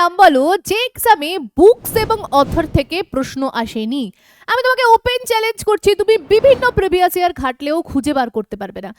নাম বলো যে এক্সামে বুকস এবং অথর থেকে প্রশ্ন আসেনি। আমি তোমাকে ওপেন চ্যালেঞ্জ করছি, তুমি বিভিন্ন প্রিভিয়াস ইয়ার ঘাটলেও খুঁজে বার করতে পারবে না।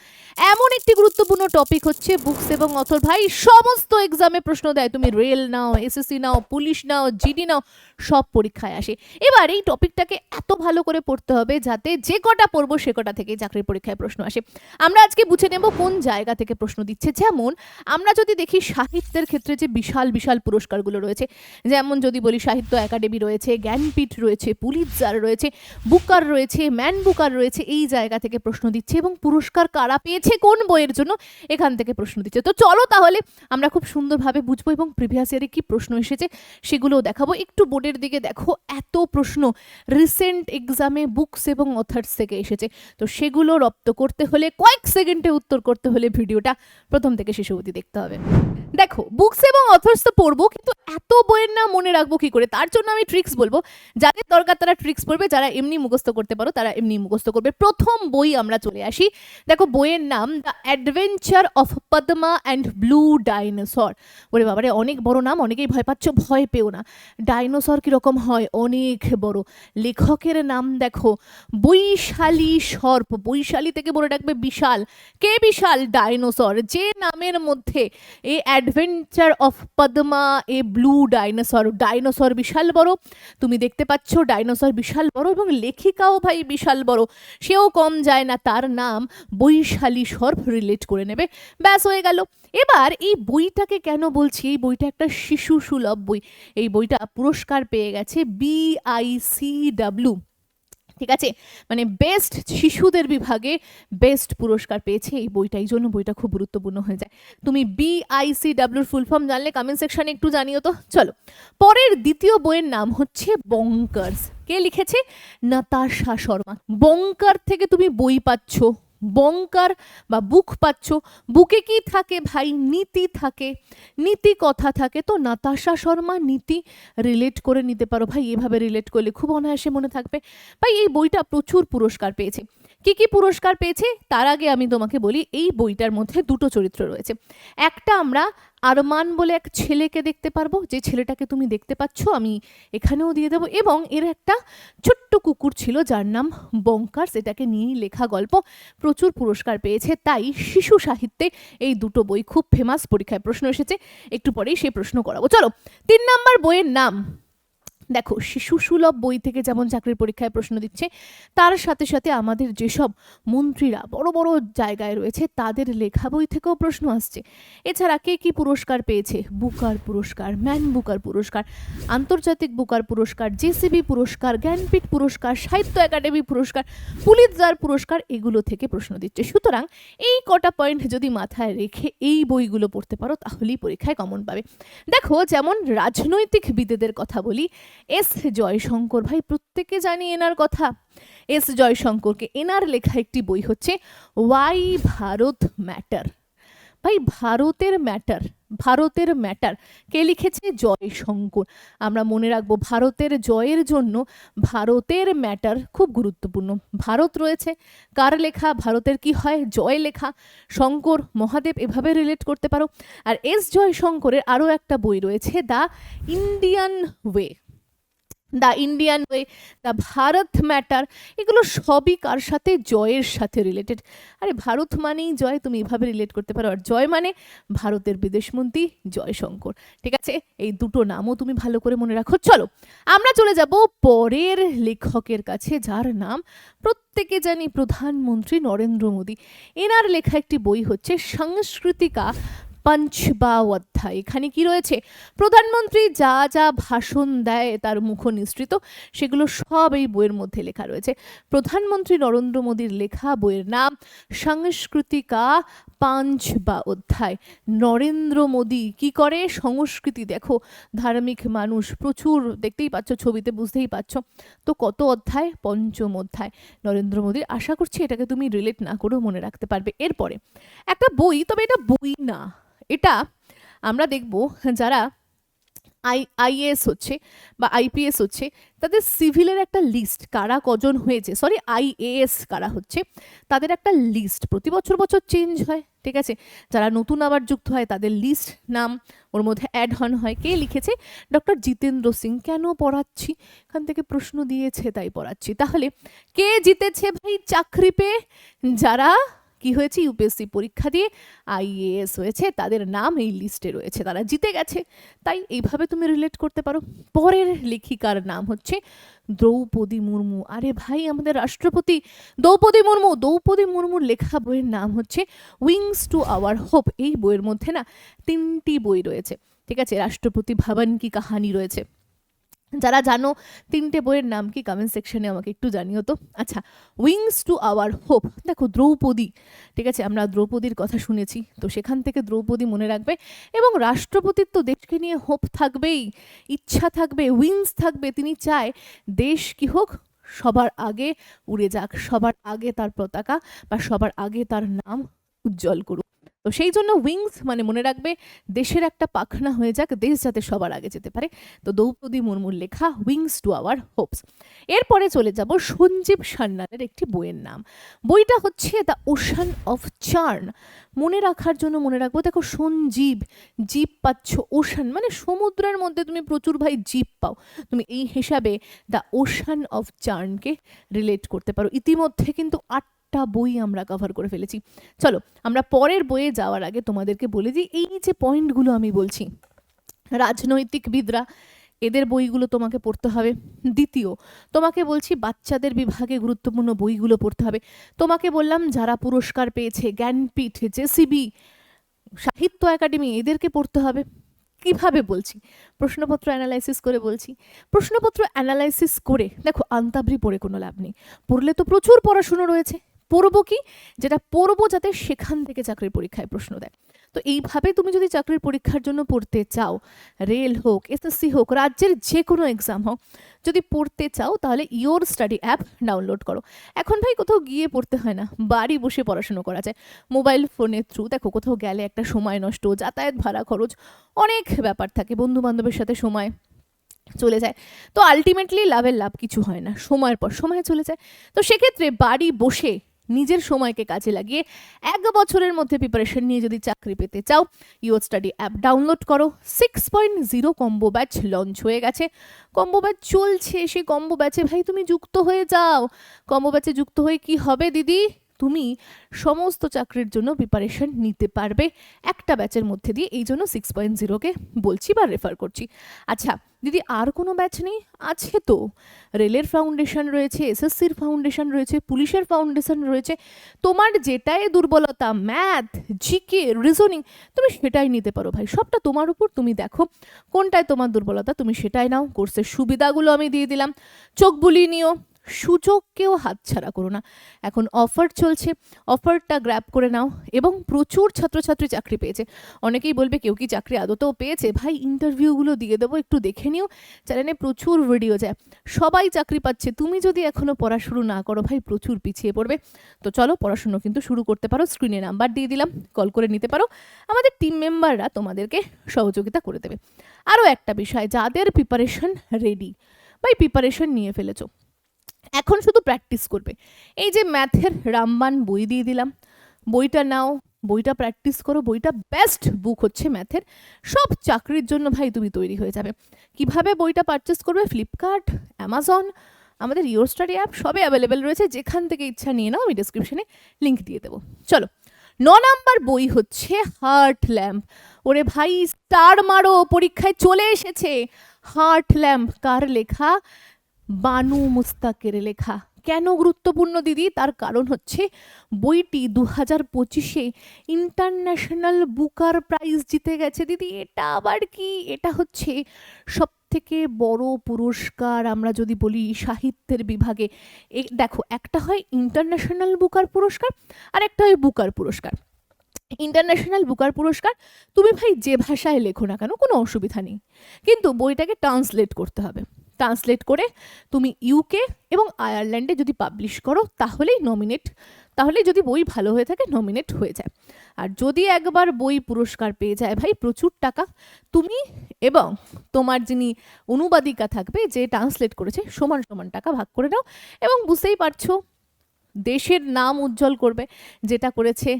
এমন একটি গুরুত্বপূর্ণ টপিক হচ্ছে বুকস এবং অথর। ভাই সমস্ত এক্সামে প্রশ্ন দেয়, তুমি রেল নাও, এসএসসি নাও, পুলিশ নাও, জিডি নাও, সব পরীক্ষায় আসে। এবার এই টপিকটাকে এত ভালো করে পড়তে হবে যাতে যে কটা পড়বো সে কটা থেকে চাকরির পরীক্ষায় প্রশ্ন আসে। আমরা আজকে বুঝে নেব কোন জায়গা থেকে প্রশ্ন দিচ্ছে। যেমন আমরা যদি দেখি সাহিত্যের ক্ষেত্রে যে বিশাল বিশাল পুরস্কারগুলো রয়েছে, যেমন যদি বলি সাহিত্য একাডেমি রয়েছে, জ্ঞানপীঠ রয়েছে, পুলিৎজার রয়েছে, বুকার রয়েছে, ম্যান বুকার রয়েছে, এই জায়গা থেকে প্রশ্ন দিচ্ছে এবং পুরস্কার কারা পেয়েছে কোন বইয়ের জন্য এখান থেকে প্রশ্ন দিচ্ছে। তো চলো তাহলে আমরা খুব সুন্দরভাবে বুঝবো এবং প্রিভিয়াস ইয়ারে কি প্রশ্ন এসেছে সেগুলোও দেখাবো। একটু বোর্ডের দিকে দেখো, এত প্রশ্ন রিসেন্ট এক্সামে বুকস এবং অথার্স থেকে এসেছে। তো সেগুলো রপ্ত করতে হলে, কয়েক সেকেন্ডে উত্তর করতে হলে ভিডিওটা প্রথম থেকে শেষ অবধি দেখতে হবে। দেখো বুকস এবং অথর্স তো পড়বো, কিন্তু এত বইয়ের নাম মনে রাখবো কি করে? তার জন্য আমি ট্রিক্স বলবো। যাদের দরকার তারা ট্রিক্স পড়বে, যারা এমনি মুখস্থ করতে পারো তারা এমনি মুখস্থ করবে। প্রথম বই আমরা চলে আসি। দেখো বইয়ের নাম the adventure of Padma and blue dinosaur. ওরে বাবারে, অনেক বড় নাম, অনেকেই ভয় পাচ্ছ, ভয় পেও না। ডাইনোসর কিরকম হয়? অনেক বড়। লেখকের নাম দেখো বৈশালী সর্প। বৈশালী থেকে বলে ডাকবে বিশাল। কে বিশাল? ডাইনোসর। যে নামের মধ্যে a adventure of Padma, a blue dinosaur, dinosaur বিশাল বড়। তুমি দেখতে পাচ্ছ ডাইনোসর বিশাল বড় এবং লেখিকাও ভাই বিশাল বড়, সেও কম যায় না। তার নাম বৈশালী সর্প, রিলেট করে নেবে, ব্যাস হয়ে গেল। এবার এই বইটাকে কেন বলছি? এই বইটা একটা শিশু সুলভ বই। এই বইটা পুরস্কার পেয়ে গেছে BICW, ঠিক আছে, মানে বেস্ট শিশুদের বিভাগে বেস্ট পুরস্কার পেয়েছে এই বইটা। এই জন্য বইটা খুব গুরুত্বপূর্ণ হয়ে যায়। তুমি BICW ফুল ফর্ম জানলে কমেন্ট সেকশনে একটু জানিও তো। চলো, পরের দ্বিতীয় বইয়ের নাম হচ্ছে বঙ্কার্স। কে লিখেছে? নাতাশা শর্মা। বঙ্কার থেকে তুমি বই পাচ্ছ, বঙ্কার বা বুক পাচ্ছ। বুকে কি থাকে ভাই? নীতি থাকে, নীতি কথা থাকে। তো নাতাশা শর্মা নীতি রিলেট করে নিতে পারো ভাই, এভাবে রিলেট করলে খুব অনায়াসে মনে থাকবে। ভাই এই বইটা প্রচুর পুরস্কার পেয়েছে। কি কি পুরস্কার পেয়েছে তার আগে আমি তোমাকে বলি, এই বইটার মধ্যে দুটো চরিত্র রয়েছে। একটা আমরা আরমান বলে এক ছেলেকে দেখতে পারবো, যে ছেলেটাকে তুমি দেখতে পাচ্ছ, আমি এখানেও দিয়ে দেবো। এবং এর একটা ছোট্ট কুকুর ছিল যার নাম বঙ্কার্স। এটাকে নিয়েই লেখা গল্প, প্রচুর পুরস্কার পেয়েছে। তাই শিশু সাহিত্যে এই দুটো বই খুব ফেমাস, পরীক্ষায় প্রশ্ন এসেছে, একটু পরেই সেই প্রশ্ন করাবো। চলো, 3 নম্বর বইয়ের নাম দেখো। শিশু সুলভ বই থেকে যেমন চাকরির পরীক্ষায় প্রশ্ন দিচ্ছে, তার সাথে সাথে আমাদের যেসব মন্ত্রীরা বড় বড় জায়গায় রয়েছে তাদের লেখা বই থেকেও প্রশ্ন আসছে। এছাড়া কে কি পুরস্কার পেয়েছে? বুকার পুরস্কার, ম্যান বুকার পুরস্কার, আন্তর্জাতিক বুকার পুরস্কার, JCB পুরস্কার, জ্ঞানপীঠ পুরস্কার, সাহিত্য একাডেমি পুরস্কার, পুলিৎজার পুরস্কার, এগুলো থেকে প্রশ্ন দিচ্ছে। সুতরাং এই কটা পয়েন্ট যদি মাথায় রেখে এই বইগুলো পড়তে পারো তাহলেই পরীক্ষায় কমন পাবে। দেখো যেমন রাজনৈতিকবিদদের কথা বলি, এস জয়শঙ্কর। ভাই প্রত্যেকে জানি এনার কথা, এস জয়শঙ্করকে। এনার লেখা একটি বই হচ্ছে ওয়াই ভারত ম্যাটার। ভাই ভারতের ম্যাটার, ভারতের ম্যাটার কে লিখেছে? জয়শঙ্কর। আমরা মনে রাখবো ভারতের জয়ের জন্য ভারতের ম্যাটার খুব গুরুত্বপূর্ণ। ভারত রয়েছে, কার লেখা? ভারতের কি হয়? জয় লেখা। শঙ্কর মহাদেব, এভাবে রিলেট করতে পারো। আর এস জয়শঙ্করের আরও একটা বই রয়েছে, the Indian way, the Indian way, the Bharat matter. এগুলো সবই কার সাথে? জয়ের সাথে রিলেটেড। আরে ভারত মানেই জয়, তুমি এভাবে রিলেট করতে পারো। আর জয় মানে ভারতের বিদেশমন্ত্রী জয়শঙ্কর। ঠিক আছে, এই দুটো নামও তুমি ভালো করে মনে রাখো। চলো আমরা চলে যাব পরের লেখকের কাছে, যার নাম প্রত্যেকে জানি, প্রধানমন্ত্রী নরেন্দ্র মোদী। এনার লেখা একটি বই হচ্ছে সংস্কৃতিকা পঞ্চবাওয়াধ্যায়। এখানে কি রয়েছে? প্রধানমন্ত্রী যা যা ভাষণ দেয় তার মুখ নিঃসৃত, সেগুলো সব এই বইয়ের মধ্যে লেখা রয়েছে। প্রধানমন্ত্রী নরেন্দ্র মোদীর লেখা বইয়ের নাম সংস্কৃতিকা পঞ্চবাওয়াধ্যায়। নরেন্দ্র মোদী কি করে? সংস্কৃতি। দেখো ধার্মিক মানুষ, প্রচুর, দেখতেই পাচ্ছ ছবিতে, বুঝতেই পারছো। তো কত অধ্যায়? 5ম অধ্যায় নরেন্দ্র মোদীর। আশা করছি এটাকে তুমি রিলেট না করেও মনে রাখতে পারবে। এরপরে একটা বই, তবে এটা বই না, এটা আমরা দেখব যারা আইএএস হচ্ছে বা আইপিএস হচ্ছে, তাদের সিভিলের একটা লিস্ট, কারা কজন হয়েছে, সরি আইএএস কারা হচ্ছে, তাদের একটা লিস্ট প্রতি বছর বছর চেঞ্জ হয়, ঠিক আছে। যারা নতুন আবার যুক্ত হয় তাদের লিস্ট নাম ওর মধ্যে অ্যাড অন হয়। কে লিখেছে? ডক্টর জিতেন্দ্র সিং। কেন পড়াচ্ছি? এখান থেকে প্রশ্ন দিয়েছে তাই পড়াচ্ছি। তাহলে কে জিতেছে ভাই চাকরি পেয়ে? যারা কি হয়েছে, ইউপিএসসি পরীক্ষা দিয়ে আইএএস হয়েছে, তাদের নাম এই লিস্টে রয়েছে, তারা জিতে গেছে। তাই এইভাবে তুমি রিলেট করতে পারো। পরের লেখিকার নাম হচ্ছে দ্রৌপদী মুর্মু। আরে ভাই আমাদের রাষ্ট্রপতি দ্রৌপদী মুর্মু। দ্রৌপদী মুর্মুর লেখা বইয়ের নাম হচ্ছে উইংস টু আওয়ার হোপ। এই বইয়ের মধ্যে না 3টি বই রয়েছে, ঠিক আছে। রাষ্ট্রপতি ভবন কি কাহানি রয়েছে। যারা জানো 3টে বইয়ের নাম কি কমেন্ট সেকশনে আমাকে একটু জানিও তো। আচ্ছা, উইংস টু আওয়ার হোপ। দেখো দ্রৌপদী, ঠিক আছে, আমরা দ্রৌপদীর কথা শুনেছি, তো সেখান থেকে দ্রৌপদী মনে রাখবে। এবং রাষ্ট্রপতির তো দেশকে নিয়ে হোপ থাকবেই, ইচ্ছা থাকবে, উইংস থাকবে। তিনি চায় দেশ কি হোক, সবার আগে উড়ে যাক, সবার আগে তার পতাকা বা সবার আগে তার নাম উজ্জ্বল করুক। তো সেই জন্য উইংস মানে মনে রাখবে দেশের একটা পাখনা হয়ে যাক, দেশ যাতে সবার আগে যেতে পারে। তো দ্রৌপদী মুর্মুর লেখা উইংস টু আওয়ার হোপস। এরপরে চলে যাব সঞ্জীব সান্যালের একটি বইয়ের নাম। বইটা হচ্ছে দ্য ওশান অফ চার্ন। মনে রাখার জন্য মনে রাখবো, দেখো সঞ্জীব, জীব পাচ্ছ, ওশান মানে সমুদ্রের মধ্যে তুমি প্রচুর ভাই জীব পাও, তুমি এই হিসাবে দ্য ওশান অফ চার্নকে রিলেট করতে পারো। ইতিমধ্যে কিন্তু 8টা বই আমরা কভার করে ফেলেছি। চলো আমরা পরের বইয়ে যাওয়ার আগে তোমাদেরকে বলে দিই, এই যে পয়েন্টগুলো আমি বলছি, রাজনৈতিকবিদরা, এদের বইগুলো তোমাকে পড়তে হবে। দ্বিতীয়, তোমাকে বলছি বাচ্চাদের বিভাগে গুরুত্বপূর্ণ বইগুলো পড়তে হবে। তোমাকে বললাম যারা পুরস্কার পেয়েছে, জ্ঞানপীঠ, জেসিবি, সাহিত্য একাডেমি, এদেরকে পড়তে হবে। কিভাবে বলছি? প্রশ্নপত্র অ্যানালাইসিস করে বলছি। প্রশ্নপত্র অ্যানালাইসিস করে দেখো, আন্তাবৃ পড়ে কোনো লাভ নেই। পড়লে তো প্রচুর পড়াশুনো রয়েছে। পড়বো কি? যেটা পড়বো যাতে সেখান থেকে চাকরির পরীক্ষায় প্রশ্ন দেয়। তো এইভাবে তুমি যদি চাকরির পরীক্ষার জন্য পড়তে চাও, রেল হোক, এসএসসি হোক, রাজ্যের যে কোনো এক্সাম হোক, যদি পড়তে চাও তাহলে ইওর স্টাডি অ্যাপ ডাউনলোড করো। এখন ভাই কোথাও গিয়ে পড়তে হয় না, বাড়ি বসে পড়াশুনো করা যায় মোবাইল ফোনের থ্রু। দেখো কোথাও গেলে একটা সময় নষ্ট, যাতায়াত ভাড়া খরচ, অনেক ব্যাপার থাকে, বন্ধু বান্ধবের সাথে সময় চলে যায়। তো আলটিমেটলি লাভের লাভ কিছু হয় না, সময়ের পর সময় চলে যায়। তো সেক্ষেত্রে বাড়ি বসে নিজের সময়কে কাজে লাগিয়ে 1 বছরের মধ্যে প্রিপারেশন নিয়ে যদি চাকরি পেতে চাও, ইওর স্টাডি অ্যাপ ডাউনলোড করো। 6.0 কম্বো ব্যাচ লঞ্চ হয়ে গেছে, কম্বো ব্যাচ চলছে। সেই কম্বো ব্যাচে ভাই তুমি যুক্ত হয়ে যাও। কম্বো ব্যাচে যুক্ত হয়ে কি হবে দিদি? তুমি সমস্ত চাকরির জন্য প্রিপারেশন নিতে পারবে একটা ব্যাচের মধ্যে দিয়ে। এই জন্য 6.0কে বলছি বা রেফার করছি। আচ্ছা দিদি, আর কোনো ব্যাচ নেই? আছে তো, রেলের ফাউন্ডেশন রয়েছে, এসএসসির ফাউন্ডেশন রয়েছে, পুলিশের ফাউন্ডেশন রয়েছে। তোমার যেটাই দুর্বলতা, ম্যাথ, জিকে, রিজনিং, তুমি সেটাই নিতে পারো ভাই। সবটা তোমার উপর, তুমি দেখো কোনটায় তোমার দুর্বলতা, তুমি সেটাই নাও। কোর্সের সুবিধাগুলো আমি দিয়ে দিলাম, চোখ বুলিয়ে নিও, সুযোগকেও হাতছাড়া করো না। এখন অফার চলছে, অফারটা গ্র্যাব করে নাও। এবং প্রচুর ছাত্রছাত্রী চাকরি পেয়েছে। অনেকেই বলবে কেউ কি চাকরি আদতেও পেয়েছে? ভাই ইন্টারভিউগুলো দিয়ে দেবো, একটু দেখে নিও, চ্যানেলে প্রচুর ভিডিও যায়, সবাই চাকরি পাচ্ছে। তুমি যদি এখনো পড়া শুরু না করো ভাই, প্রচুর পিছিয়ে পড়বে। তো চলো পড়াশুনো কিন্তু শুরু করতে পারো। স্ক্রিনে নাম্বার দিয়ে দিলাম, কল করে নিতে পারো, আমাদের টিম মেম্বাররা তোমাদেরকে সহযোগিতা করে দেবে। আরও একটা বিষয়, যাদের প্রিপারেশন রেডি, ভাই প্রিপারেশন নিয়ে ফেলেছো, এখন শুধু প্র্যাকটিস করবে। এই যে ম্যাথের রামবান বই দিয়ে দিলাম, বইটা নাও, বইটা প্র্যাকটিস করো। বইটা বেস্ট বুক হচ্ছে ম্যাথের, সব চাকরির জন্য ভাই তুমি তৈরি হয়ে যাবে। কিভাবে বইটা পারচেস করবে? ফ্লিপকার্ট, অ্যামাজন, আমাদের ইওর স্টাডি অ্যাপ সবে অ্যাভেলেবেল রয়েছে, যেখান থেকে ইচ্ছা নিয়ে নাও, আমি ডিসক্রিপশনে লিঙ্ক দিয়ে দেবো। চলো 9 নাম্বার বই হচ্ছে হার্ট ল্যাম্প। ওরে ভাই স্টার মারো, পরীক্ষায় চলে এসেছে। হার্ট ল্যাম্প কার লেখা? বানু মুস্তাকের লেখা। কেন গুরুত্বপূর্ণ দিদি? তার কারণ হচ্ছে বইটি 2025-এ ইন্টারন্যাশনাল বুকার প্রাইজ জিতে গেছে দিদি। এটা আবার কি? এটা হচ্ছে সব থেকে বড় পুরস্কার আমরা যদি বলি সাহিত্যের বিভাগে। দেখো, একটা হয় ইন্টারন্যাশনাল বুকার পুরস্কার আর একটা হয় বুকার পুরস্কার। ইন্টারন্যাশনাল বুকার পুরস্কার তুমি ভাই যে ভাষায় লেখো না কেন কোনো অসুবিধা নেই, কিন্তু বইটাকে ট্রান্সলেট করতে হবে। ট্রান্সলেট করে তুমি ইউকে এবং আয়ারল্যান্ডে যদি পাবলিশ করো তাহলেই নমিনেট, তাহলে যদি বই ভালো হয়ে থাকে নমিনেট হয়ে যায়। আর যদি একবার বই পুরস্কার পেয়ে যায় ভাই, প্রচুর টাকা তুমি এবং তোমার যিনি অনুবাদিকা থাকবে, যে ট্রান্সলেট করেছে, সমান সমান টাকা ভাগ করে নাও। এবং বুঝতেই পারছো দেশের নাম উজ্জ্বল করবে, যেটা করেছে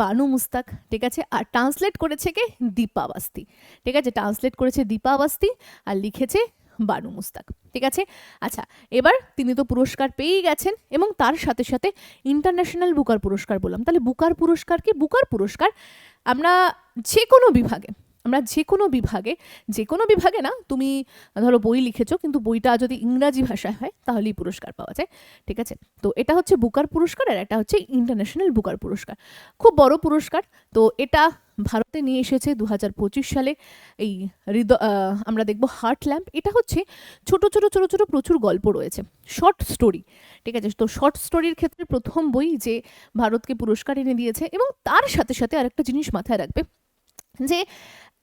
বানু মুস্তাক, ঠিক আছে। আর ট্রান্সলেট করেছে কে? দীপা আওয়াস্তি, ঠিক আছে। ট্রান্সলেট করেছে দীপা আওয়াস্তি আর লিখেছে বানু মুস্তাক, ঠিক আছে। আচ্ছা, এবার তিনি তো পুরস্কার পেয়েই গেছেন, এবং তার সাথে সাথে ইন্টারন্যাশনাল বুকার পুরস্কার বললাম। তাহলে বুকার পুরস্কার কি? বুকার পুরস্কার আমরা যে কোনো বিভাগে, যে কোনো বিভাগে না, তুমি ধরো বই লিখেছো কিন্তু বইটা যদি ইংরাজি ভাষায় হয় তাহলেই পুরস্কার পাওয়া যায়, ঠিক আছে। তো এটা হচ্ছে বুকার পুরস্কার, আর এটা হচ্ছে ইন্টারন্যাশনাল বুকার পুরস্কার, খুব বড় পুরস্কার। তো এটা ভারতে নিয়ে এসেছে 2025 সালে এই আমরা দেখব হার্ট ল্যাম্প। এটা হচ্ছে ছোট ছোট ছোট ছোট প্রচুর গল্প রয়েছে, শর্ট স্টোরি, ঠিক আছে। তো শর্ট স্টোরির ক্ষেত্রে প্রথম বই যে ভারতকে পুরস্কার এনে দিয়েছে। এবং তার সাথে সাথে আরেকটা জিনিস মাথায় রাখবে, যে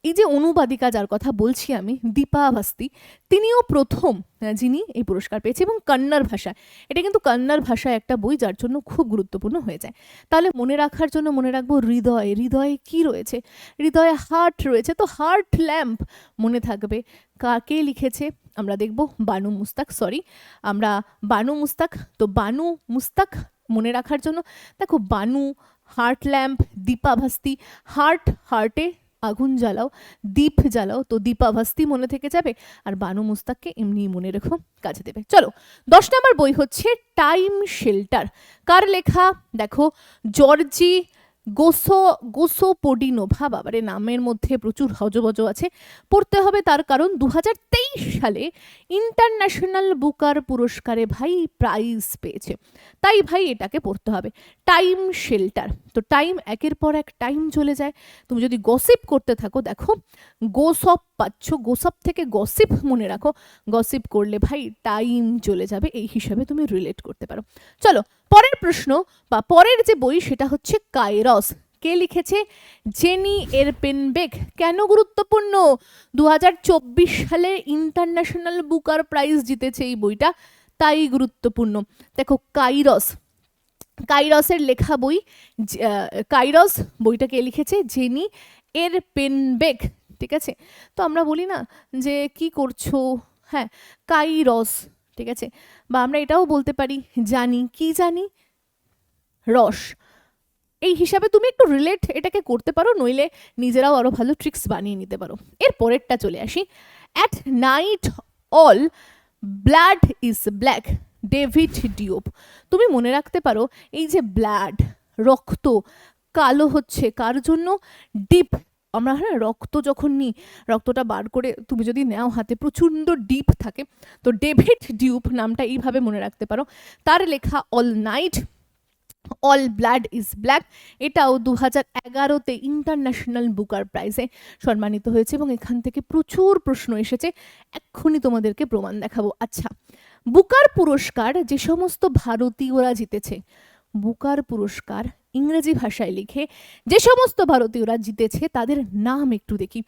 এই যে অনুবাদিকা যার কথা বলছি আমি, দীপা আওয়াস্তি, তিনিও প্রথম যিনি এই পুরস্কার পেয়েছে, এবং কন্নড় ভাষায়। এটা কিন্তু কন্নড় ভাষায় একটা বই, যার জন্য খুব গুরুত্বপূর্ণ হয়ে যায়। তাহলে মনে রাখার জন্য মনে রাখবো হৃদয়। হৃদয়ে কি রয়েছে? হৃদয়ে হার্ট রয়েছে, তো হার্ট ল্যাম্প মনে থাকবে। কাকে লিখেছে? আমরা দেখব বানু মুস্তাক, আমরা বানু মুস্তাক। তো বানু মুস্তাক মনে রাখার জন্য দেখো, বানু, হার্ট ল্যাম্প, দীপা আওয়াস্তি। হার্টে আগুন জ্বালাও, দীপ জ্বালাও, তো দীপা আওয়াস্তি মনে থেকে যাবে, আর বানু মুস্তাককে এমনি মনে রেখো, কাজে দেবে। চলো, 10 নম্বর বই হচ্ছে টাইম শেল্টার। কার লেখা? দেখো, জর্জি গোসোপোডিনোভা। বাবারে, নামের মধ্যে প্রচুর হজবজ আছে, পড়তে হবে তার কারণ 2023 সালে ইন্টারন্যাশনাল বুকার পুরস্কারে ভাই প্রাইজ পেয়েছে, তাই ভাই এটাকে পড়তে হবে। Time shelter. তো টাইম, একের পর এক টাইম চলে যায়। তুমি যদি গসিপ করতে থাকো, দেখো গোসপ পাচ্ছ, গোসপ থেকে গসিপ মনে রাখো, গসিপ করলে ভাই টাইম চলে যাবে, এই হিসাবে তুমি রিলেট করতে পারো। চলো, পরের প্রশ্ন বা পরের যে বই সেটা হচ্ছে কাইরস। কে লিখেছে? জেনি এরপেনবেক। কেন গুরুত্বপূর্ণ? 2024 সালে ইন্টারন্যাশনাল বুকার প্রাইজ জিতেছে এই বইটা, তাই গুরুত্বপূর্ণ। দেখো, কাইরসের লেখা বই। কাইরস বইটা কে লিখেছে? জেনি এরপেনবেক, ঠিক আছে। তো আমরা বলি না যে কি করছো, হ্যাঁ, কাইরস, ঠিক আছে। বা আমরা এটাও বলতে পারি জানি, কি জানি, রস। এই হিসাবে তুমি একটু রিলেট এটাকে করতে পারো, নইলে নিজেরাও আরো ভালো ট্রিক্স বানিয়ে নিতে পারো। এর পরেরটা চলে আসি। At night all blood is black, David Diop. তুমি মনে রাখতে পারো, এই যে ব্লাড, রক্ত কালো হচ্ছে কার জন্য? ডিপ। আমরা রক্ত যখন নিই, রক্তটা বার করে তুমি যদি নাও হাতে, প্রচণ্ড ডিপ থাকে। তো ডেভিড ডিউপ নামটা এইভাবে মনে রাখতে পারো। তার লেখা all night all blood is black, এটাও 2011-তে ইন্টারন্যাশনাল বুকার প্রাইজে সম্মানিত হয়েছে, এবং এখান থেকে প্রচুর প্রশ্ন এসেছে, এক্ষুনি তোমাদেরকে প্রমাণ দেখাবো। আচ্ছা, বুকার পুরস্কার যে সমস্ত ভারতীয়রা জিতেছে, বুকার পুরস্কার ইংরেজি ভাষায় লিখে যে সমস্ত ভারতীয়রা জিতেছে তাদের নাম একটু দেখি।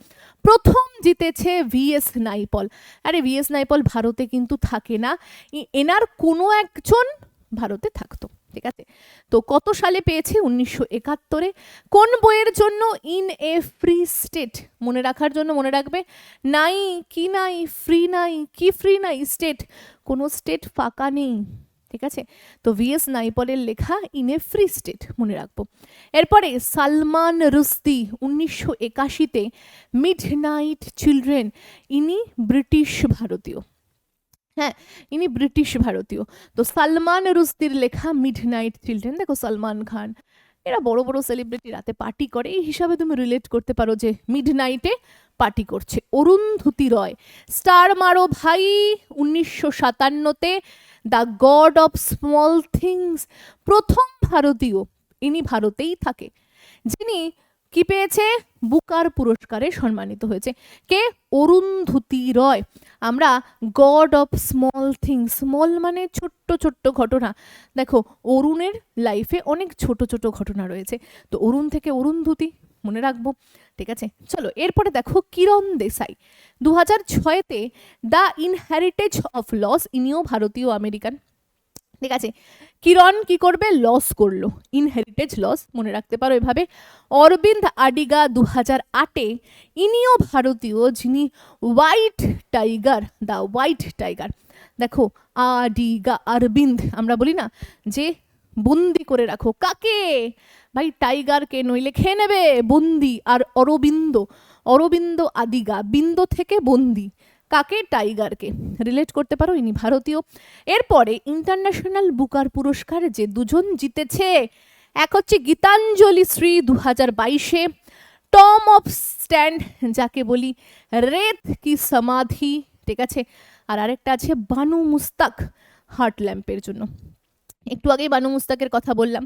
প্রথম জিতেছে VS নাইপল। আরে VS নাইপল ভারতে কিন্তু থাকে না, এনার কোনো একজন ভারতে থাকতো, ঠিক আছে। তো কত সালে পেয়েছে? 1971-এ। কোন বইয়ের জন্য? In a free state. মনে রাখার জন্য মনে রাখবে, নাই কি নাই, ফ্রি নাই কি, ফ্রি নাই, স্টেট, কোনো স্টেট ফাঁকা নেই, ঠিক আছে। তো VS নাইপলের লেখা ইন এ ফ্রি স্টেট মনে রাখবো। এরপরে সালমান রুশদি 1981-তে মিডনাইট চিলড্রেন, ইনি ব্রিটিশ ভারতীয়, হ্যাঁ, ইনি ব্রিটিশ ভারতীয়। তো সালমান রুশদির লেখা মিডনাইট চিলড্রেন। দেখো, সালমান খান, এরা বড় বড় সেলিব্রিটি রাতে পার্টি করে, এই হিসাবে তুমি রিলেট করতে পারো যে মিডনাইটে পার্টি করছে। অরুন্ধতী রয়, স্টার মারো ভাই, 1957-তে the god of small things, প্রথম ভারতীয়, ইনি ভারতেই থাকে, যিনি কি পেয়েছে? বুকার পুরস্কারে সম্মানিত হয়েছে। কে? অরুন্ধতী রয়। আমরা god of small things, small মানে ছোট্ট ছোট্ট ঘটনা। দেখো, অরুণের লাইফে অনেক ছোট ছোট ঘটনা রয়েছে, তো অরুণ থেকে অরুন্ধতী মনে রাখবো, ঠিক আছে। চলো, এরপরে দেখো কিরণ দেশাই, 2006-তে দ্য ইনহেরিটেজ অফ লস, ইনিও ভারতীয় আমেরিকান, ঠিক আছে। কিরণ কি করবে, লস করলো, ইনহেরিটেজ লস, মনে রাখতে পারো এভাবে। অরবিন্দ আডিগা 2008-এ, ইনিও ভারতীয়, যিনি হোয়াইট টাইগার, দা হোয়াইট টাইগার, দেখো আডিগা অরবিন্দ আমরা বলি না যে বন্দি করে রাখো কাকে, ভাই টাইগারকে, নইলে খেয়ে নেবে বন্দি। আর অরবিন্দ, অরবিন্দ আদিগা, বিন্দ থেকে বন্দি, কাকে, টাইগারকে, রিলেট করতে পারো, ইনি ভারতীয়। এরপরে ইন্টারন্যাশনাল বুকার পুরস্কার যে দুজন জিতেছে, এক হচ্ছে গীতাঞ্জলি শ্রী 2022-এ, টম অফ স্ট্যান্ড যাকে বলি, রেত কি সমাধি, ঠিক আছে, আর আরেকটা আছে বানু মুস্তাক, হার্ট ল্যাম্পের জন্য, একটু আগেই বানু মুস্তাকের কথা বললাম,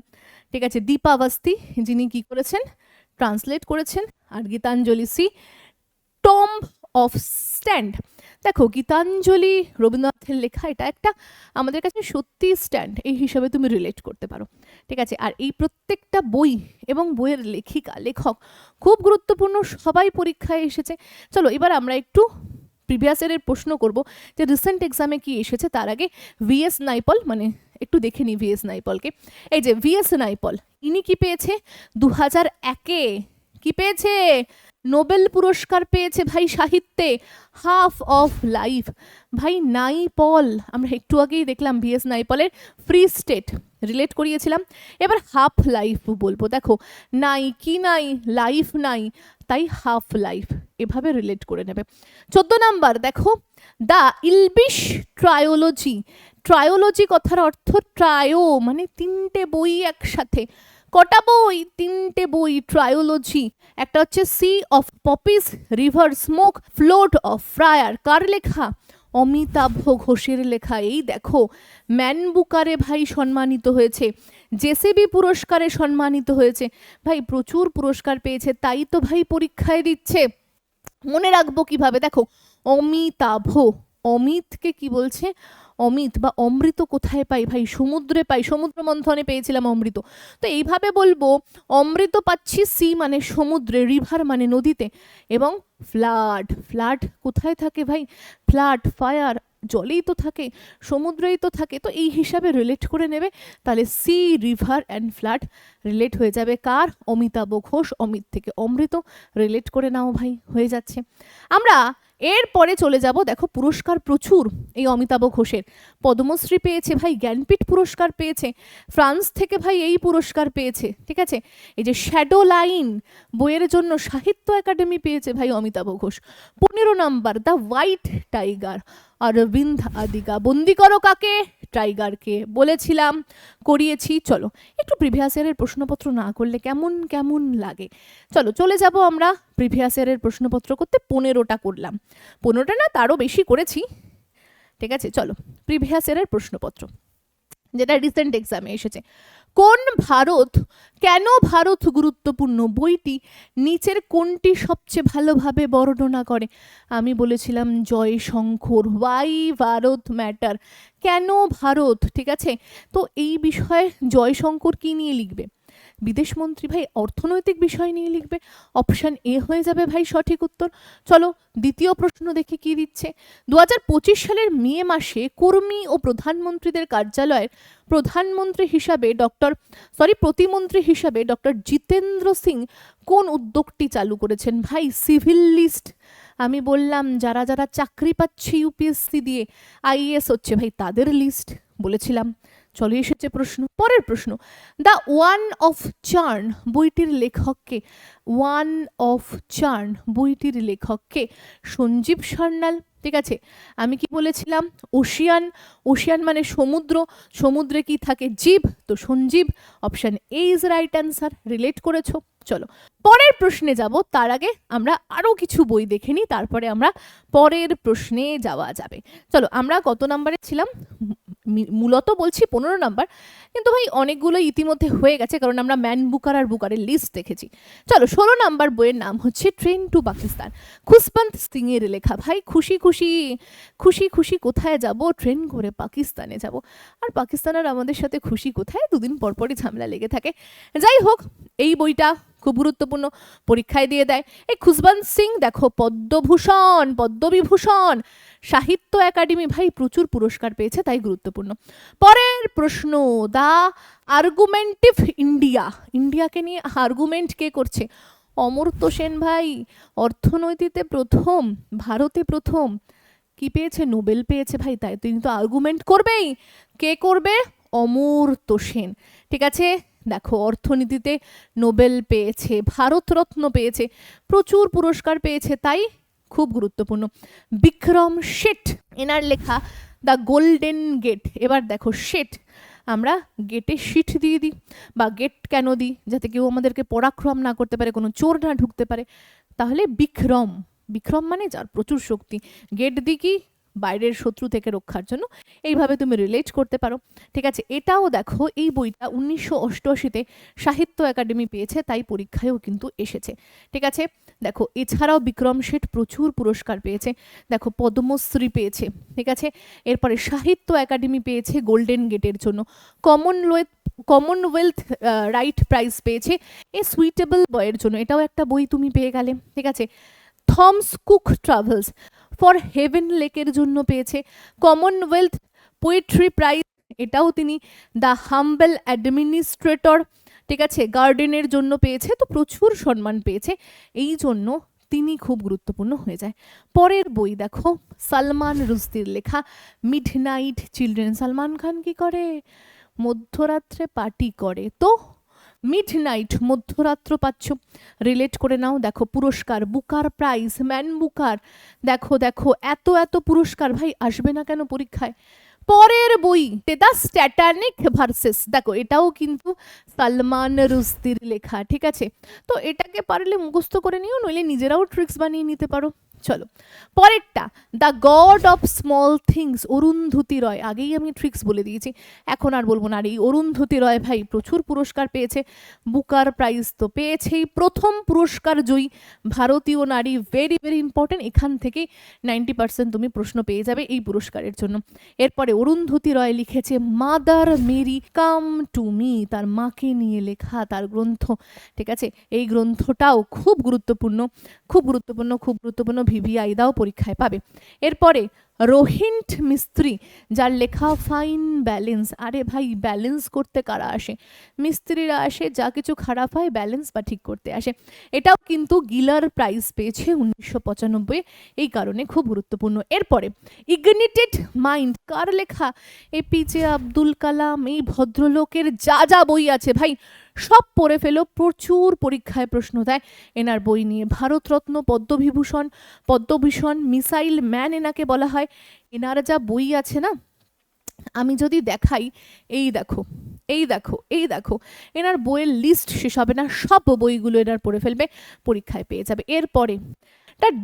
ঠিক আছে। দীপা আওয়াস্তি যিনি কি করেছেন, ট্রান্সলেট করেছেন, আর Geetanjali Shree tomb of sand. দেখো গীতাঞ্জলি রবীন্দ্রনাথের লেখা, এটা একটা আমাদের কাছে সত্যি স্ট্যান্ড, এই হিসাবে তুমি রিলেট করতে পারো, ঠিক আছে। আর এই প্রত্যেকটা বই এবং বইয়ের লেখিকা লেখক খুব গুরুত্বপূর্ণ, সবাই পরীক্ষায় এসেছে। চলো এবার আমরা একটু প্রিভিয়াস ইয়ারের প্রশ্ন করব, যে রিসেন্ট এক্সামে কি এসেছে, তার আগে ভিএস নাইপল, মানে একটু দেখে নি ভিএস নাইপলকে। এই যে ভিএস নাইপল, ইনি কি পেয়েছে 2001-এ, কি পেয়েছে, নোবেল পুরস্কার পেয়েছে ভাই সাহিত্যে, হাফ অফ লাইফ। ভাই নাইপল, আমরা একটু আগেই দেখলাম ভিএস নাইপলের ফ্রি স্টেট রিলেট করিয়েছিলাম, এবার হাফ লাইফ বলবো। দেখো নাই কি নাই, লাইফ নাই, তাই হাফ লাইফ, এভাবে রিলেট করে নেবে। 14 নাম্বার দেখো, দ্য ইলবিশ ট্রায়োলজি। ট্রায়োলজি কথার অর্থ ট্রায়ো, মানে তিনটে বই একসাথে, কটা বই, তিনটে বই, ট্রায়োলজি। একটা হচ্ছে sea of poppies, river smoke, flood of fire, কার লেখা, অমিতাভ ঘোষের লেখা। এই দেখো ম্যান বুকারে ভাই সম্মানিত হয়েছে, জেসিবি পুরস্কারে সম্মানিত হয়েছে, ভাই প্রচুর পুরস্কার পেয়েছে, তাই তো ভাই পরীক্ষায় দিচ্ছে। মনে রাখবো কিভাবে, দেখো অমিতাভ, অমিতকে কি বলছে, অমিত বা অমৃত কোথায় পাই, ভাই সমুদ্রে পাই, সমুদ্র মন্থনে পেয়েছিলাম অমৃত, তো এইভাবে বলবো অমৃত পাচ্ছি সি মানে সমুদ্রে, রিভার মানে নদীতে, এবং ফ্লাড, ফ্লাড কোথায় থাকে ভাই, ফ্লাড ফায়ার জলেই তো থাকে, সমুদ্রেই তো থাকে, তো এই হিসাবে রিলেট করে নেবে, তাহলে sea river and flood relate হয়ে যাবে কার, অমিতাভ ঘোষ, অমিত থেকে অমৃত, রিলেট করে নাও ভাই, হয়ে যাচ্ছে। আমরা এরপরে চলে যাব, দেখো পুরস্কার প্রচুর এই অমিতাভ ঘোষের, পদ্মশ্রী পেয়েছে ভাই, জ্ঞানপীঠ পুরস্কার পেয়েছে, ফ্রান্স থেকে ভাই এই পুরস্কার পেয়েছে, ঠিক আছে। এই যে শ্যাডো লাইন বইয়ের জন্য সাহিত্য একাডেমি পেয়েছে ভাই Amitav Ghosh. 15 number, the White Tiger, Aravind Adiga, বন্দি করো কাকে, টাইগারকে, বলেছিলাম করিয়েছি। চলো একটু প্রিভিয়াস ইয়ারের প্রশ্নপত্র না করলে কেমন কেমন লাগে, চলো চলে যাব আমরা প্রিভিয়াস ইয়ারের প্রশ্নপত্র করতে। 15টা করলাম, 15টা না তারও বেশি করেছি, ঠিক আছে। চলো প্রিভিয়াস ইয়ারের প্রশ্নপত্র যেটা রিসেন্ট এক্সামে এসেছে, কোন ভারত, কেন ভারত গুরুত্বপূর্ণ বইটি নিচের কোনটি সবচেয়ে ভালোভাবে বর্ণনা করে, আমি বলেছিলাম জয়শঙ্কর, ওয়াই ভারত ম্যাটার, কেন ভারত, ঠিক আছে। তো এই বিষয়ে জয়শঙ্কর কি নিয়ে লিখবে, বিদেশমন্ত্রী ভাই, অর্থনৈতিক বিষয় নিয়ে লিখবে, অপশন এ হয়ে যাবে ভাই সঠিক উত্তর। চলো দ্বিতীয় প্রশ্ন দেখে কি দিচ্ছে, 2025 সালের মে মাসে কর্মী ও প্রধানমন্ত্রীদের কার্যালয়ের প্রধানমন্ত্রী হিসাবে প্রতিমন্ত্রী হিসাবে ডক্টর জিতেন্দ্র সিং কোন উদ্যোগটি চালু করেছেন, ভাই সিভিল লিস্ট। আমি বললাম যারা যারা চাকরি পাচ্ছে ইউপিএসসি দিয়ে, আইএএস হচ্ছে ভাই, তাদের লিস্ট বলেছিলাম। চলে এসেছে প্রশ্ন, পরের প্রশ্ন, দ্য ওয়ান অফ চার্ন বইটির লেখককে, ওয়ান অফ চার্ন বইটির লেখককে, সঞ্জীব সান্যাল, ঠিক আছে। আমি কি বলেছিলাম, ওশিয়ান, ওশিয়ান মানে সমুদ্র, সমুদ্রে কি থাকে, জীব, তো Sanjeev, option A is right answer, relate করেছো। চলো পরের প্রশ্নে যাব, তার আগে আমরা আরো কিছু বই দেখে নিই, তারপরে আমরা পরের প্রশ্নে যাওয়া যাবে। চলো আমরা কত নাম্বারে ছিলাম, মূলত বলছি 15 নাম্বার, কিন্তু ভাই অনেকগুলো ইতিমধ্যে হয়ে গেছে, কারণ আমরা ম্যান বুকার আর বুকারের লিস্ট দেখেছি। চলো 16 নাম্বার বইয়ের নাম হচ্ছে ট্রেন টু পাকিস্তান, খুশবন্ত সিং এর লেখা। ভাই খুশি খুশি খুশি খুশি কোথায় যাব, ট্রেন করে পাকিস্তানে যাব, আর পাকিস্তান আর আমাদের সাথে খুশি কোথায়, দুদিন পরপরই ঝামেলা লেগে থাকে। যাই হোক এই বইটা খুব গুরুত্বপূর্ণ, পরীক্ষায় দিয়ে দেয়। এই খুশবন্ত সিং দেখো পদ্মভূষণ, পদ্মবিভূষণ, সাহিত্য একাডেমি, ভাই প্রচুর পুরস্কার পেয়েছে, তাই গুরুত্বপূর্ণ। পরের প্রশ্ন, দা আর্গুমেন্টিভ ইন্ডিয়া, ইন্ডিয়াকে নিয়ে আর্গুমেন্ট কে করছে? অমর্ত্য সেন ভাই, অর্থনীতিতে প্রথম, ভারতে প্রথম কি পেয়েছে? নোবেল পেয়েছে ভাই, তাই তিনি তো আর্গুমেন্ট করবেই। কে করবে? অমর্ত্য সেন। ঠিক আছে, দেখো অর্থনীতিতে নোবেল পেয়েছে, ভারতরত্ন পেয়েছে, প্রচুর পুরস্কার পেয়েছে, তাই খুব গুরুত্বপূর্ণ। বিক্রম শেঠ, এনার লেখা দ্য গোল্ডেন গেট। এবার দেখো শেঠ, আমরা গেটে শিট দিয়ে দিই, বা গেট কেন দিই? যাতে কেউ আমাদেরকে পরাক্রম না করতে পারে, কোনো চোর না ঢুকতে পারে। তাহলে বিক্রম, বিক্রম মানে যার প্রচুর শক্তি। গেট দিই কি? বাইরের শত্রু থেকে রক্ষার জন্য। এইভাবে তুমি রিলেট করতে পারো। ঠিক আছে, এটাও দেখো, এই বইটা 1988-তে সাহিত্য একাডেমি পেয়েছে, তাই পরীক্ষায়ও কিন্তু এসেছে। ঠিক আছে, দেখো এছাড়াও বিক্রম শেঠ প্রচুর পুরস্কার পেয়েছে, দেখো পদ্মশ্রী পেয়েছে। ঠিক আছে, এরপরে সাহিত্য একাডেমি পেয়েছে গোল্ডেন গেটের জন্য, কমনওয়েলথ রাইট প্রাইজ পেয়েছে এ সুইটেবল বয়ের জন্য, এটাও একটা বই তুমি পেয়ে গেলে। ঠিক আছে, Thomas cook travels for haven লেকের জন্য পেয়েছে, কমনওয়েলথ পোয়েট্রি প্রাইজ, এটাও তিনি দ্য হাম্বল অ্যাডমিনিস্ট্রেটর, ঠিক আছে, গার্ডেনের জন্য পেয়েছে। তো প্রচুর সম্মান পেয়েছে, এই জন্য তিনি খুব গুরুত্বপূর্ণ হয়ে যায়। পরের বই দেখো, সালমান রুশদির লেখা মিডনাইট চিলড্রেন। সালমান খান কি করে? মধ্যরাত্রে পার্টি করে, তো মিডনাইট, মধ্যরাত্র পাচ্ছ, রিলেট করে নাও। দেখো পুরস্কার, বুকার প্রাইজ, ম্যান বুকার, দেখো দেখো এত এত পুরস্কার, ভাই আসবে না কেন পরীক্ষায়? পরের বই দ্য স্ট্যাটানিক ভার্সেস, দেখো এটাও কিন্তু সালমান রুশদির লেখা। ঠিক আছে, তো এটাকে পারলে মুখস্থ করে নিও, নইলে নিজেরাও ট্রিক্স বানিয়ে নিতে পারো। চলো পরেরটা, the god of small things, Arundhati Roy. আগেই আমি ট্রিক্স বলে দিয়েছি, এখন আর বলবো না। আর এই অরুন্ধতী রয় ভাই প্রচুর পুরস্কার পেয়েছে, বুকার প্রাইজ তো পেয়েছেই, প্রথম পুরস্কার জয়ী ভারতীয় নারী, ভেরি ভেরি ইম্পর্টেন্ট। এখান থেকেই 90% তুমি প্রশ্ন পেয়ে যাবে এই পুরস্কারের জন্য। এরপরে অরুন্ধতী রয় লিখেছে Mother Mary come to me, তার মাকে নিয়ে লেখা তার গ্রন্থ। ঠিক আছে, এই গ্রন্থটাও খুব গুরুত্বপূর্ণ, খুব গুরুত্বপূর্ণ, খুব গুরুত্বপূর্ণ, ভিভিআই দাও পরীক্ষায় পাবে। এরপরে রোহিন্ট মিস্ত্রি, যার লেখা ফাইন ব্যালেন্স। আরে ভাই ব্যালেন্স করতে কারা আসে? মিস্ত্রিরা আসে, যা কিছু খারাপ হয় ব্যালেন্স বা ঠিক করতে আসে। এটাও কিন্তু গিলার প্রাইজ পেয়েছে 1995, এই কারণে খুব গুরুত্বপূর্ণ। এরপরে ইগনিটেড মাইন্ড, কার লেখা? এপিজে আব্দুল কালাম। এই ভদ্রলোকের যা যা বই আছে ভাই সব পড়ে ফেলো, প্রচুর পরীক্ষায় প্রশ্ন দেয় এনার বই নিয়ে। ভারতরত্ন, পদ্মভূষণ, মিসাইল ম্যান এনাকে বলা হয়। এনার যা বই আছে না, আমি যদি দেখাই, এই দেখো এই দেখো এই দেখো, এনার বইয়ের লিস্ট শেষ হবে না, সব বইগুলো এনার পড়ে ফেলবে, পরীক্ষায় পেয়ে যাবে। এরপরে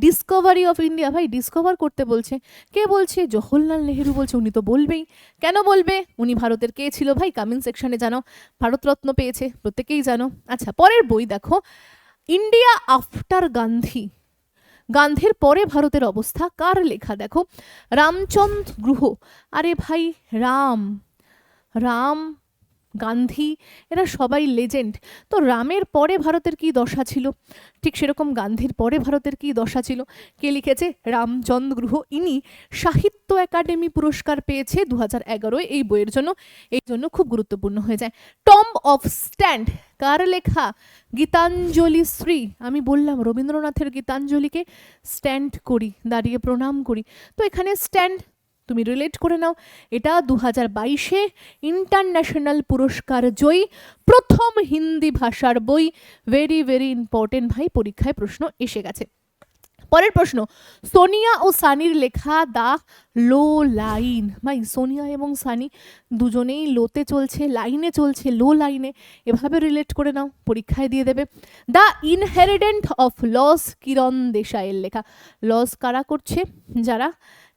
ডিসকভারি অফ ইন্ডিয়া, ভাই ডিসকভার করতে বলছে, কে বলছে? জওহরলাল নেহেরু বলছে, উনি তো বলবেই। কেন বলবে? উনি ভারতের কে ছিল ভাই? কমেন্ট সেকশনে জানো, ভারতরত্ন পেয়েছে, প্রত্যেকেই জানো। আচ্ছা পরের বই দেখো, ইন্ডিয়া আফটার গান্ধী, গান্ধীর পরে ভারতের অবস্থা, কার লেখা? দেখো রামচন্দ্র গুহ। আরে ভাই রাম, গান্ধী এরা সবাই লেজেন্ড। তো রামের পরে ভারতের কি দশা ছিল, ঠিক সেরকম গান্ধীর পরে ভারতের কি দশা ছিল। কে লিখেছে? রামচন্দ্র গুহ। ইনি সাহিত্য একাডেমি পুরস্কার পেয়েছে 2011 এই বইয়ের জন্য, এই জন্য খুব গুরুত্বপূর্ণ হয়ে যায়। টম্ব অফ স্ট্যান্ড, কার লেখা? গীতাঞ্জলি শ্রী। আমি বললাম রবীন্দ্রনাথের গীতাঞ্জলিকে স্ট্যান্ড করি, দাঁড়িয়ে প্রণাম করি, তো এখানে স্ট্যান্ড তুমি রিলেট করে নাও। এটা 2022 ইন্টারন্যাশনাল পুরস্কার জয়ী প্রথম হিন্দি ভাষার বই, ভেরি ভেরি ইম্পর্টেন্ট ভাই, পরীক্ষায় প্রশ্ন এসে গেছে। পরের প্রশ্ন, সোনিয়া ও সানির লেখা দ্য লো লাইন। ভাই সোনিয়া এবং সানি দুজনেই লোতে চলছে, লাইনে চলছে, লো লাইনে, এভাবে রিলেট করে নাও, পরীক্ষায় দিয়ে দেবে। দ্য ইনহেরিডেন্ট অফ লস, কিরণ দেশাইয়ের লেখা। লস কারা করছে?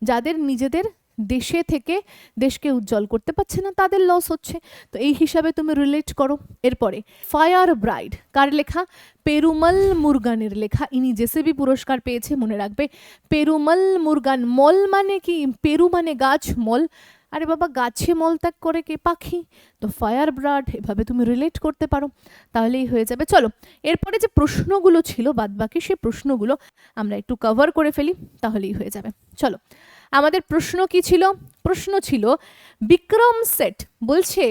যাদের নিজেদের দেশে থেকে দেশকে উজ্জ্বল করতে পারছে না, তাদের লস হচ্ছে, তো এই হিসাবে তুমি রিলেট করো। এরপরে ফায়ার ব্রাইড, কার লেখা? পেরুমল মুরগানের লেখা। ইনি জেসিবি পুরস্কার পেয়েছে, মনে রাখবে। পেরুমল মুরগান, মল মানে কি? পেরু মানে গাছ, মল আরে বাবা, গাছে মলত্যাগ করে কে? পাখি। তো ফায়ার ব্রাড, এভাবে তুমি রিলেট করতে পারো, তাহলেই হয়ে যাবে। চলো, এরপরে যে প্রশ্নগুলো ছিল বাদবাকি, সেই প্রশ্নগুলো আমরা একটু কভার করে ফেলি, তাহলেই হয়ে যাবে। চলো, আমাদের প্রশ্ন কি ছিল? প্রশ্ন ছিল বিক্রম সেট বলছে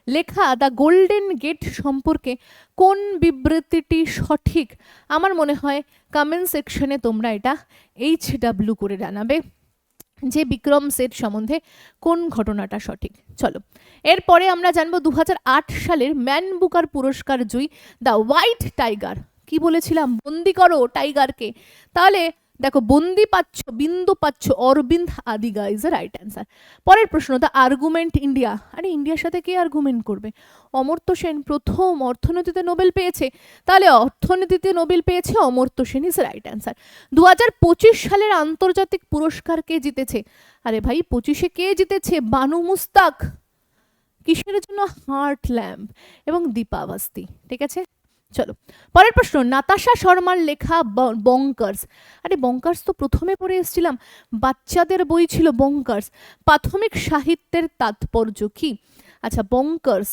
লেখা দ্য গোল্ডেন গেট সম্পর্কে কোন বিবৃতিটি সঠিক? আমার মনে হয় কমেন্ট সেকশনে তোমরা এটা HW করে জানাবে যে বিক্রম সেট সম্বন্ধে কোন ঘটনাটা সঠিক। চলো, এরপরে আমরা জানবো 2008 সালের ম্যান বুকার পুরস্কার জয়ী দ্য হোয়াইট টাইগার। কি বলেছিলাম? বন্দি করো টাইগারকে। তাহলে দেখো, বন্দি পাচ্ছ, বিন্দু পাচ্ছ, Aravind Adiga is a right answer. পরের প্রশ্ন, দ্য আর্গুমেন্ট ইন্ডিয়া। আরে ইন্ডিয়ার সাথে কে আর্গুমেন্ট করবে? অমর্ত্য সেন প্রথম অর্থনীতিতে নোবেল পেয়েছে, তাহলে অর্থনীতিতে নোবেল পেয়েছে Amartya Sen is right answer. 2025 সালের আন্তর্জাতিক পুরস্কার কে জিতেছে? আরে ভাই, 25-এ কে জিতেছে? বানু মুস্তাক। কিসের জন্য? হার্ট ল্যাম্প এবং দীপাবস্তি। ঠিক আছে, চলো পরের প্রশ্ন, নাতাশা শর্মার লেখা বঙ্কার্স। আরে বঙ্কার্স তো প্রথমে পড়ে এসেছিলাম, বাচ্চাদের বই ছিল বঙ্কার্স। প্রাথমিক সাহিত্যের তাৎপর্য কি? আচ্ছা, বঙ্কার্স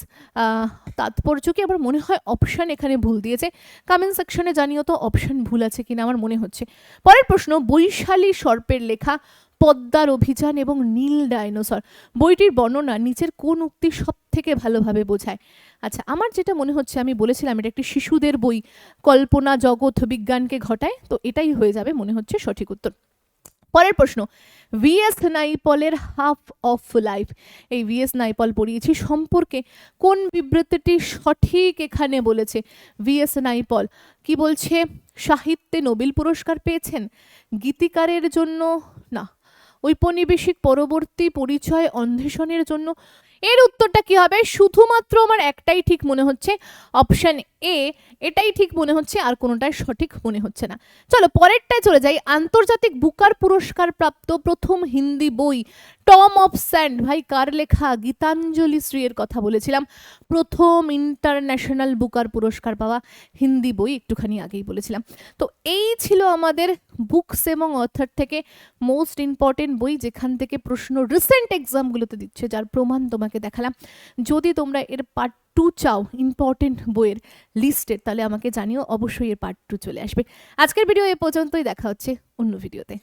তাৎপর্য কি? আবার মনে হয় অপশন এখানে ভুল দিয়েছে, কমেন্ট সেকশনে জানিও তো অপশন ভুল আছে কিনা, আমার মনে হচ্ছে। পরের প্রশ্ন, বৈশালী সর্পের লেখা পদ্মার অভিযান এবং নীল ডাইনোসর বইটির বর্ণনা নিচের কোন উক্তি সব থেকে ভালোভাবে বোঝায়? আচ্ছা, আমার যেটা মনে হচ্ছে, আমি বলেছিলাম এটা একটি শিশুদের বই, কল্পনা জগৎ বিজ্ঞানকে ঘটায়, তো এটাই হয়ে যাবে মনে হচ্ছে সঠিক উত্তর। পরের প্রশ্ন, VS নাইপলের হাফ অফ লাইফ, এই VS নাইপল পড়িয়েছি সম্পর্কে কোন বিবৃতিটি সঠিক এখানে বলেছে? VS নাইপল কি বলছে? সাহিত্যে নোবেল পুরস্কার পেয়েছেন, গীতিকারের জন্য না, ঔপনিবেশিক পরবর্তী পরিচয় অন্বেষণের জন্য। এর উত্তরটা কি হবে? শুধুমাত্র আমার একটাই ঠিক মনে হচ্ছে, অপশন এ, এটাই ঠিক মনে হচ্ছে, আর কোনোটাই সঠিক মনে হচ্ছে না। চলো পরেরটায় চলে যাই। আন্তর্জাতিক বুকার পুরস্কার প্রাপ্ত প্রথম হিন্দি বই টম অফ স্যান্ড, ভাই কার লেখা? গীতাঞ্জলি শ্রীর কথা বলেছিলাম, প্রথম ইন্টারন্যাশনাল বুকার পুরস্কার পাওয়া হিন্দি বই, একটুখানি আগেই বলেছিলাম। তো এই ছিল আমাদের বুকস এবং অথর থেকে মোস্ট ইম্পর্টেন্ট বই, যেখান থেকে প্রশ্ন রিসেন্ট এক্সামগুলোতে দিচ্ছে, যার প্রমাণ তোমাকে দেখালাম। যদি তোমরা এর পার্ট 2 চাও ইম্পর্টেন্ট বইয়ের লিস্টের, তাহলে আমাকে জানিও, অবশ্যই এর পার্ট 2 চলে আসবে। আজকের ভিডিও এ পর্যন্তই, দেখা হচ্ছে অন্য ভিডিওতে।